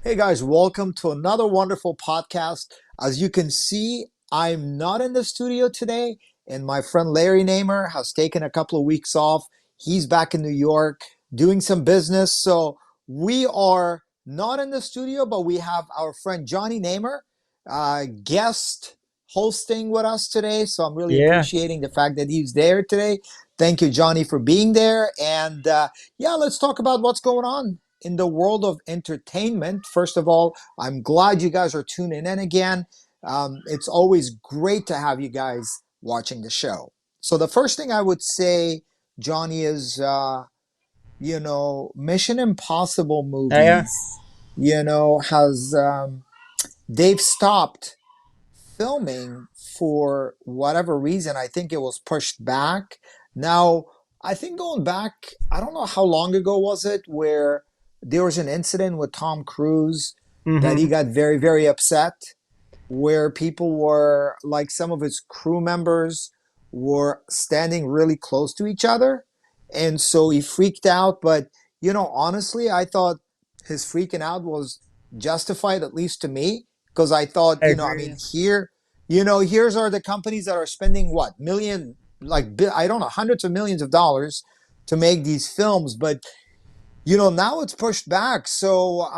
Hey guys, welcome to another wonderful podcast. As you can see, I'm not in the studio today, and my friend Larry Namer has taken a couple of weeks off. He's back in New York doing some business. So we are not in the studio, but we have our friend Jonny Namer, guest hosting with us today. So I'm really Yeah. appreciating the fact that he's there today. Thank you, Jonny, for being there. And yeah, let's talk about what's going on in the world of entertainment. First of all, I'm glad you guys are tuning in again. It's always great to have you guys watching the show. So the first thing I would say, Jonny, is Mission Impossible Oh, yeah. movies. Has they've stopped filming for whatever reason. I think it was pushed back. Now, I think going back, I don't know how long ago was it where there was an incident with Tom Cruise that he hmm got very, very upset, where people were like some of his crew members were standing really close to each other. And so he freaked out. But, honestly, I thought his freaking out was justified, at least to me, because I thought, I I mean, agree. here's are the companies that are spending what million, I don't know, hundreds of millions of dollars to make these films. But, now it's pushed back. So,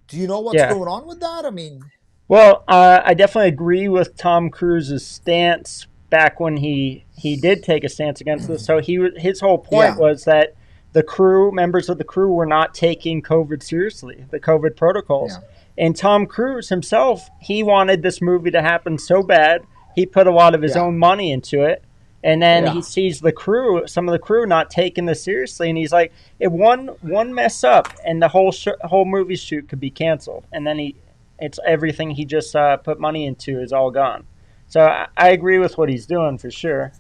do you know what's Yeah. going on with that? I mean, Well, I definitely agree with Tom Cruise's stance back when he did take a stance against this. So his whole point yeah. was that the crew members of the crew were not taking COVID seriously, the COVID protocols. Yeah. And Tom Cruise himself, he wanted this movie to happen so bad, he put a lot of his Yeah. own money into it. And then he Yeah. sees the crew, some of the crew, not taking this seriously, and he's like, "If one mess up, and the whole movie shoot could be canceled." And then it's everything he just put money into is all gone. So I agree with what he's doing for sure.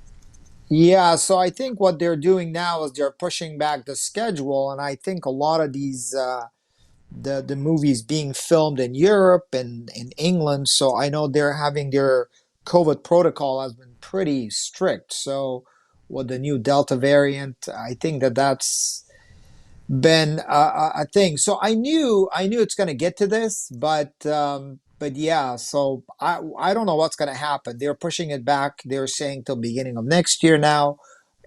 Yeah. So I think what they're doing now is they're pushing back the schedule, and I think a lot of these the movies being filmed in Europe and in England. So I know they're having their COVID protocol has been pretty strict. So with the new Delta variant, I think that's been a thing. So I knew it's going to get to this, but yeah. So I don't know what's going to happen. They're pushing it back. They're saying till beginning of next year now,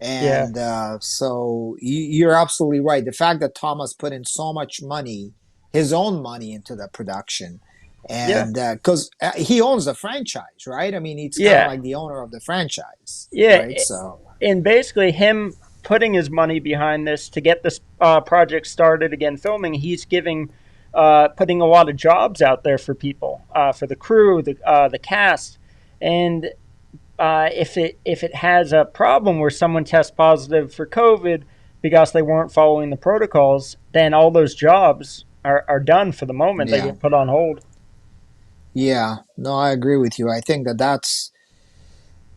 Yeah, and so you're absolutely right. The fact that Thomas put in so much money, his own money into the production. yeah, And because he owns the franchise, right? I mean, he's kind of yeah, like the owner of the franchise, yeah. right? So, And basically, him putting his money behind this to get this project started again, filming, he's putting a lot of jobs out there for people, for the crew, the cast, and if it has a problem where someone tests positive for COVID because they weren't following the protocols, then all those jobs are done for the moment. They yeah. get put on hold. Yeah, no, I agree with you. I think that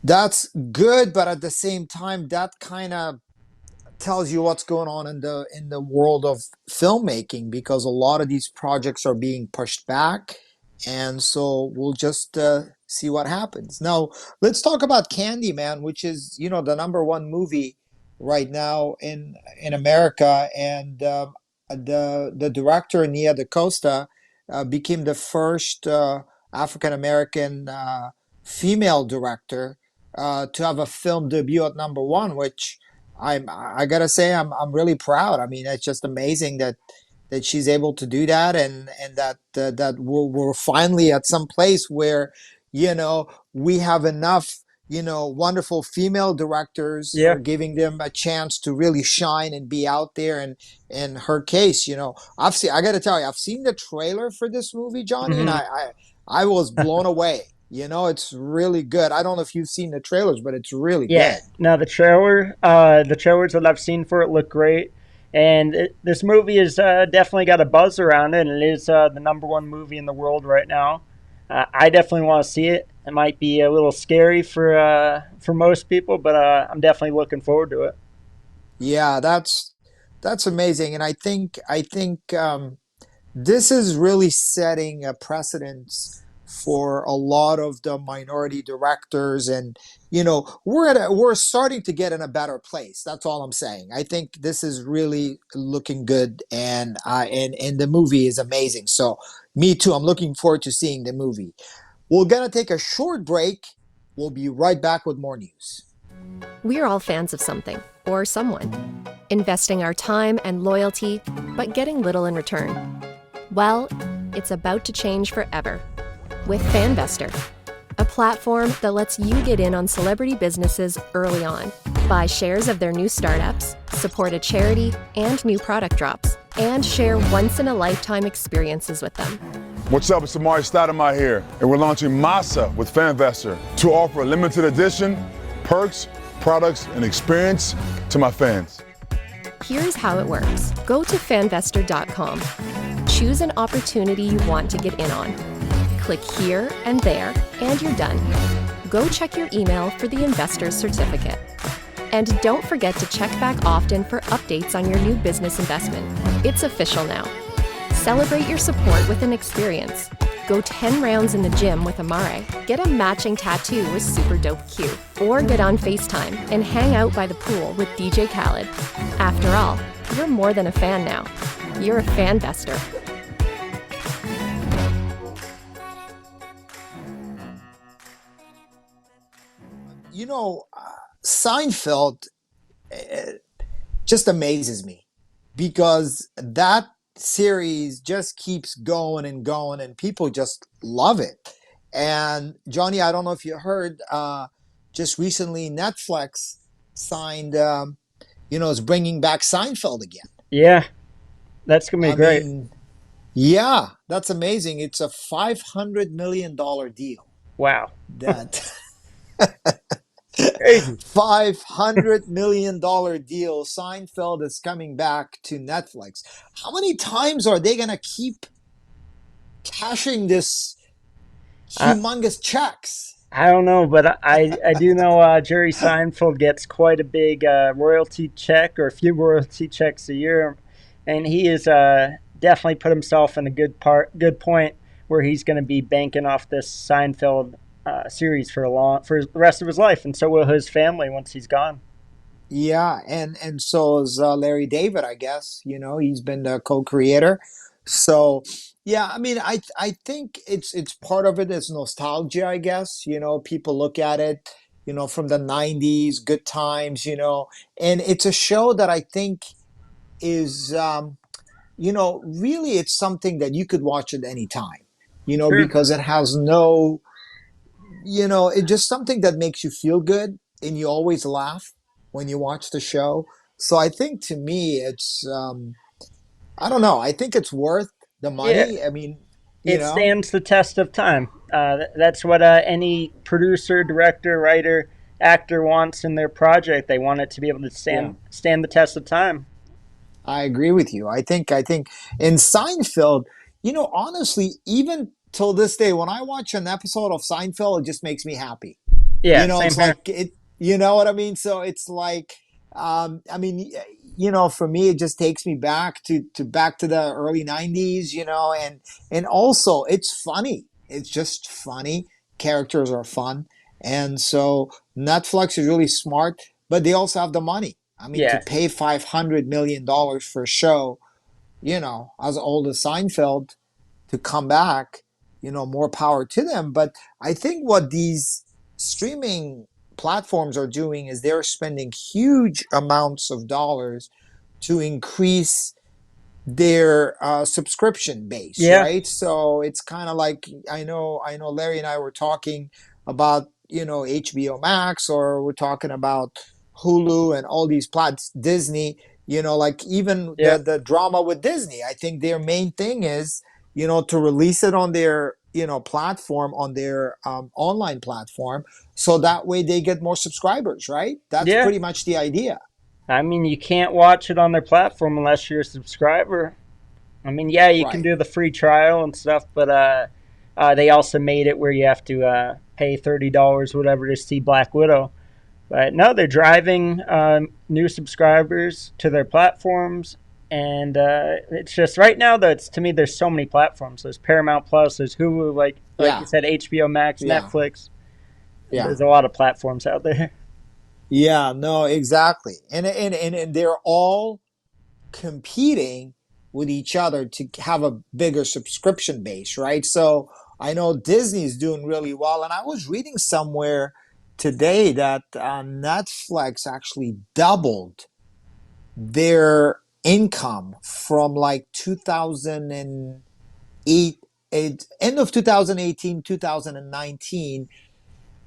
that's good, but at the same time, that kind of tells you what's going on in the world of filmmaking because a lot of these projects are being pushed back, and so we'll just see what happens. Now, let's talk about Candyman, which is the number one movie right now in America, and the director Nia DaCosta became the first African American female director to have a film debut at number one, which I gotta say I'm really proud. I mean, it's just amazing that she's able to do that, and that we're finally at some place where we have enough wonderful female directors. Yeah. We're giving them a chance to really shine and be out there. And in her case, I got to tell you, I've seen the trailer for this movie, Jonny, and hmm I was blown away. It's really good. I don't know if you've seen the trailers, but it's really Yeah. good. Now the trailers that I've seen for it look great, and this movie has definitely got a buzz around it, and it is the number one movie in the world right now. I definitely want to see it. It might be a little scary for most people, but I'm definitely looking forward to it. Yeah, that's amazing, and I think this is really setting a precedence for a lot of the minority directors. And we're starting to get in a better place. That's all I'm saying. I think this is really looking good, and the movie is amazing. So me too, I'm looking forward to seeing the movie. We're gonna take a short break. We'll be right back with more news. We're all fans of something or someone, investing our time and loyalty, but getting little in return. Well, it's about to change forever with Fanbester, a platform that lets you get in on celebrity businesses early on, buy shares of their new startups, support a charity and new product drops, and share once-in-a-lifetime experiences with them. What's up? It's Amari Stoudemire here, and we're launching Masa with Fanbester to offer a limited edition, perks, products, and experience to my fans. Here's how it works. Go to fanbester.com. Choose an opportunity you want to get in on. Click here and there, and you're done. Go check your email for the investor's certificate. And don't forget to check back often for updates on your new business investment. It's official now. Celebrate your support with an experience. Go 10 rounds in the gym with Amare. Get a matching tattoo with super dope Q. Or get on FaceTime and hang out by the pool with DJ Khaled. After all, you're more than a fan now. You're a Fanbester. Seinfeld uh, just amazes me because that series just keeps going and going, and people just love it. And Johnny, I don't know if you heard, just recently Netflix signed, is bringing back Seinfeld again. Yeah, that's gonna be I great. mean, yeah, that's amazing. It's a $500 million deal. Wow, That crazy. $500 million deal. Seinfeld is coming back to Netflix. How many times are they going to keep cashing this I humongous checks? I don't know, but I do know Jerry Seinfeld gets quite a big royalty check or a few royalty checks a year, and he is definitely put himself in a good point where he's going to be banking off this Seinfeld series for the rest of his life, and so will his family once he's gone. Yeah, and so is Larry David, I guess. He's been the co-creator. So, yeah, I mean, I think it's part of it is nostalgia, I guess. People look at it, from the 90s, good times, and it's a show that I think is really it's something that you could watch at any time, Sure. because it has no, it's just something that makes you feel good and you always laugh when you watch the show. So I think to me, I don't know, I think it's worth the Yeah, money. I mean, you it know, stands the test of time. That's what any producer, director, writer, actor wants in their project. They want it to be able to yeah. stand the test of time. I agree with you. I think in Seinfeld, honestly, even till this day, when I watch an episode of Seinfeld, it just makes me happy. Yeah, same It's here. like it. You know what I mean? So it's like, I mean, for me, it just takes me back to the early '90s. And also it's funny. It's just funny. Characters are fun, and so Netflix is really smart, but they also have the money. I mean, to Yeah, pay $500 million for a show, as old as Seinfeld, to come back, more power to them. But I think what these streaming platforms are doing is they're spending huge amounts of dollars to increase their subscription base, yeah, right? So it's kind of like I know Larry and I were talking about HBO Max, or we're talking about Hulu and all these plats, Disney. Like even yeah, the drama with Disney. I think their main thing is to release it on their platform, on their online platform, so that way they get more subscribers, right? That's yeah. pretty much the idea. I mean, you can't watch it on their platform unless you're a subscriber. I mean, yeah, you can Right. do the free trial and stuff, but they also made it where you have to pay $30, whatever, to see Black Widow. But no, they're driving new subscribers to their platforms. And it's just right now though. It's to me, there's so many platforms. There's Paramount Plus. There's Hulu. Like you Yeah, said, HBO Max, yeah, Netflix. yeah. There's a lot of platforms out there. Yeah, no, exactly. And they're all competing with each other to have a bigger subscription base, right? So I know Disney's doing really well. And I was reading somewhere today that Netflix actually doubled their income from like 2008, end of 2018, 2019.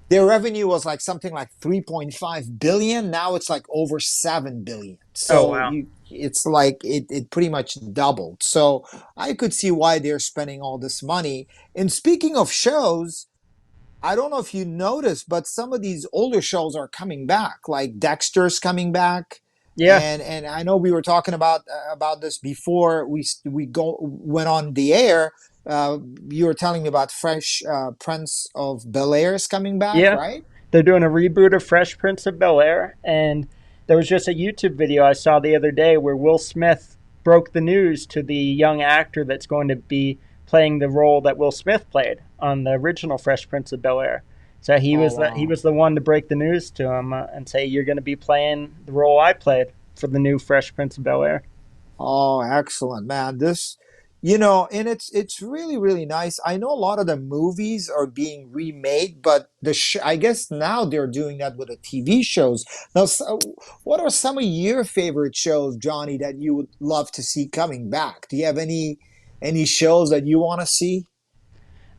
Their revenue was like something like 3.5 billion. Now it's like over 7 billion. Oh So wow. it's like it pretty much doubled. So I could see why they're spending all this money. And speaking of shows, I don't know if you noticed, but some of these older shows are coming back. Like Dexter's coming back, Yeah. and I know we were talking about this before we go went on the air. Uh, you were telling me about Fresh Prince of Bel Air is coming back, Yeah, right? they're doing a reboot of Fresh Prince of Bel Air, and there was just a YouTube video I saw the other day where Will Smith broke the news to the young actor that's going to be playing the role that Will Smith played on the original Fresh Prince of Bel Air. So Oh he wow. was the one to break the news to him and say you're going to be playing the role I played for the new Fresh Prince of Bel Air. Oh, excellent, man. And it's really really nice. I know a lot of the movies are being remade, but I guess now they're doing that with the TV shows. Now, so what are some of your favorite shows, Johnny, that you would love to see coming back? Do you have any shows that you want to see?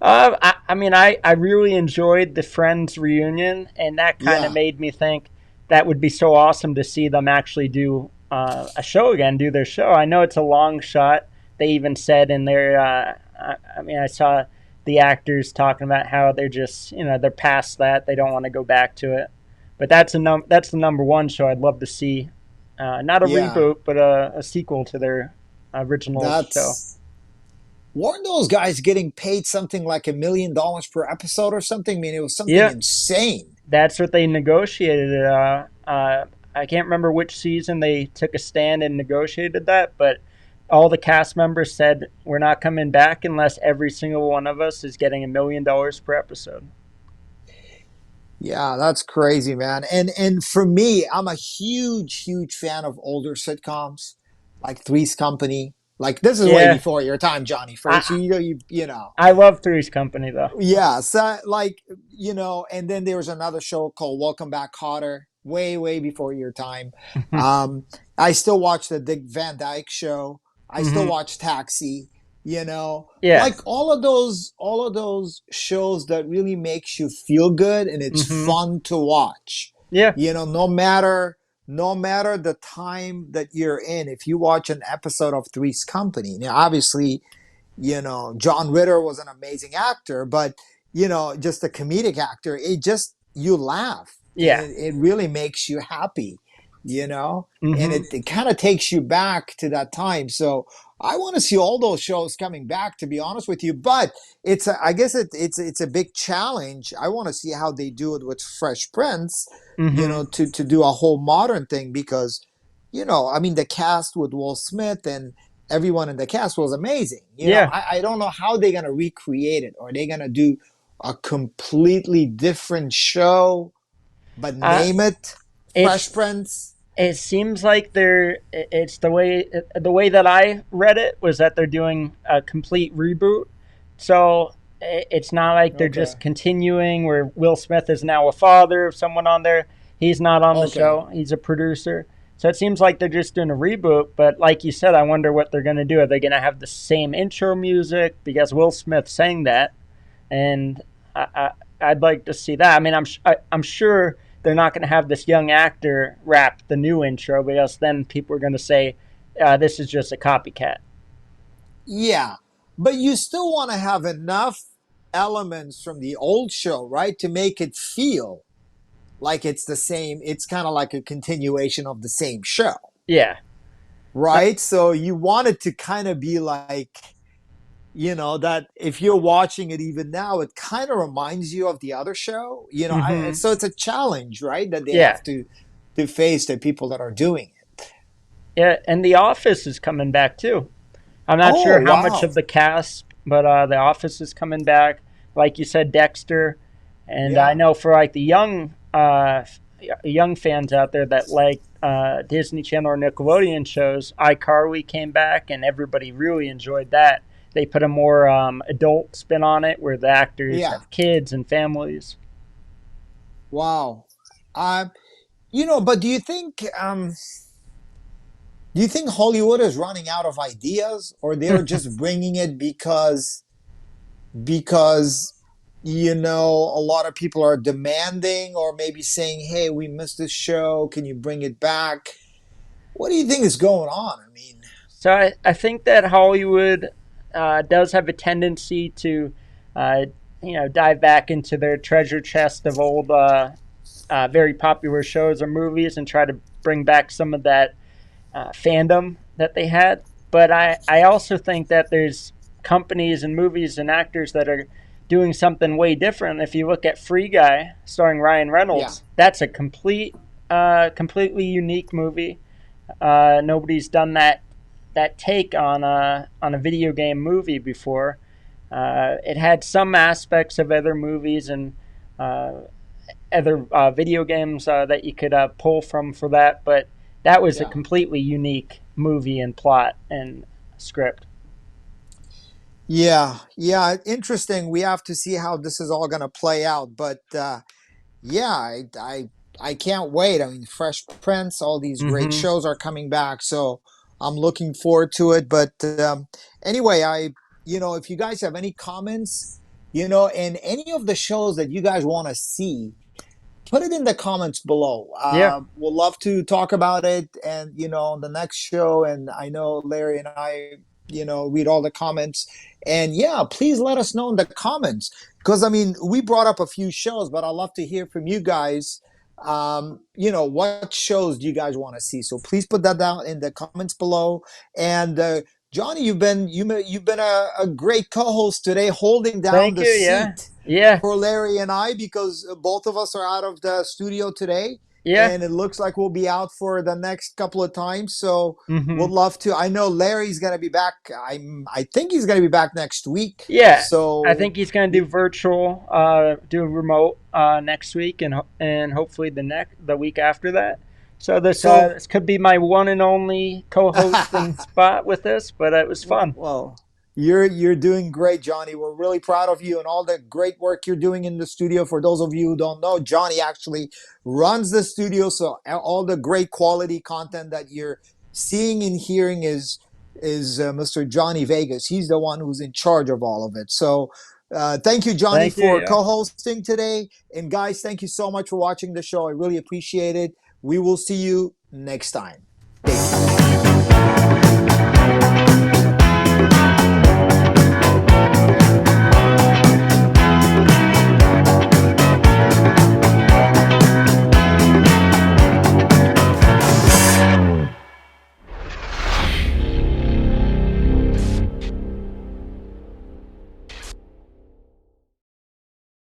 I mean, I really enjoyed the Friends reunion, and that kind of Yeah. made me think that would be so awesome to see them actually do a show again, do their show. I know it's a long shot. They even said in their, I mean, I saw the actors talking about how they're just, they're past that. They don't want to go back to it. But that's the number one show I'd love to see. Not a Yeah. reboot, but a sequel to their original show. That's Weren't those guys getting paid something like $1 million per episode or something? I mean, it was something Yeah, insane. that's what they negotiated. I can't remember which season they took a stand and negotiated that, but all the cast members said we're not coming back unless every single one of us is getting $1 million per episode. Yeah, that's crazy, man. And for me, I'm a huge fan of older sitcoms, like Three's Company. Like this is way Yeah, before your time, Johnny. First, I you know. I love Three's Company though. Yeah, so like and then there was another show called Welcome Back Kotter, way before your time. Um, I still watch the Dick Van Dyke Show. I still Hmm. watch Taxi. Yeah. Like all of those shows that really makes you feel good and it's Hmm. fun to watch. Yeah. No matter the time that you're in, if you watch an episode of Three's Company, now obviously John Ritter was an amazing actor, but just a comedic actor. It just you laugh and Yeah. it really makes you happy, you know, and Hmm. it kind of takes you back to that time. So I want to see all those shows coming back, to be honest with you. But I guess it's a big challenge. I want to see how they do it with Fresh Prince, Hmm. to do a whole modern thing because, I mean, the cast with Will Smith and everyone in the cast was amazing. Yeah. I don't know how they're gonna recreate it. Or are they gonna do a completely different show, but Uh, name it it's Fresh Prince? it seems like it's the way that I read it was that they're doing a complete reboot. So it's not like they're Okay. just continuing where Will Smith is now a father of someone on there. He's not on the Okay. show. He's a producer. So it seems like they're just doing a reboot, but like you said, I wonder what they're going to do. Are they going to have the same intro music because Will Smith sang that? And I'd like to see that. I mean, I'm sure they're not going to have this young actor rap the new intro because then people are going to say this is just a copycat. Yeah, but you still want to have enough elements from the old show, right, to make it feel like it's the same. It's kind of like a continuation of the same show, Yeah. Uh, right? So you want it to kind of be like that if you're watching it even now, it kind of reminds you of the other show. mm-hmm. So it's a challenge, right? That they Yeah. have to face the people that are doing it. Yeah, and The Office is coming back too. I'm not Oh, sure how much wow. of the cast, but The Office is coming back. Like you said, Dexter, and I Yeah. know for like the young fans out there that like Disney Channel or Nickelodeon shows, iCarly came back, and everybody really enjoyed that. They put a more adult spin on it, where the actors Yeah. have kids and families. Wow. Um, but do you think Hollywood is running out of ideas, or they're just bringing it because a lot of people are demanding, or maybe saying, "Hey, we missed this show. Can you bring it back?" What do you think is going on? I mean, So I think that Hollywood does have a tendency to, uh, dive back into their treasure chest of old, very popular shows or movies and try to bring back some of that fandom that they had. But I also think that there's companies and movies and actors that are doing something way different. If you look at Free Guy, starring Ryan yeah, Reynolds, that's a completely unique movie. Nobody's done that take on a video game movie before. It had some aspects of other movies and uh, other video games that you could pull from for that, but that was a yeah. completely unique movie and plot and script. Yeah, yeah, interesting. We have to see how this is all going to play out, but yeah, I can't wait. I mean, Fresh Prince, all these great Mm-hmm. shows are coming back, so I'm looking forward to it. But anyway, if you guys have any comments, and any of the shows that you guys want to see, put it in the comments below. Yeah. We'll love to talk about it, and on the next show. And I know Larry and I, read all the comments. And yeah, please let us know in the comments, because I mean, we brought up a few shows, but I'd love to hear from you guys. What shows do you guys want to see? So please put that down in the comments below. And Jonny, you've been a great co-host today, holding down Thank the you. Yeah. seat Yeah. for Larry and I, because both of us are out of the studio today, Yeah. and it looks like we'll be out for the next couple of times. So Mm-hmm. we'll love to. I know Larry's gonna be back. I think he's gonna be back next week. Yeah. I So think he's going to do virtual, do remote next week, and hopefully the week after that. So so this could be my one and only co-hosting spot with this, but it was fun. Well, you're doing great, Jonny. We're really proud of you and all the great work you're doing in the studio. For those of you who don't know, Jonny actually runs the studio, so all the great quality content that you're seeing and hearing is Mr. Jonny Vegas. He's the one who's in charge of all of it. So. Thank you, Jonny, Thank you. for Yeah. co-hosting today. And guys, thank you so much for watching the show. I really appreciate it. We will see you next time. Take care.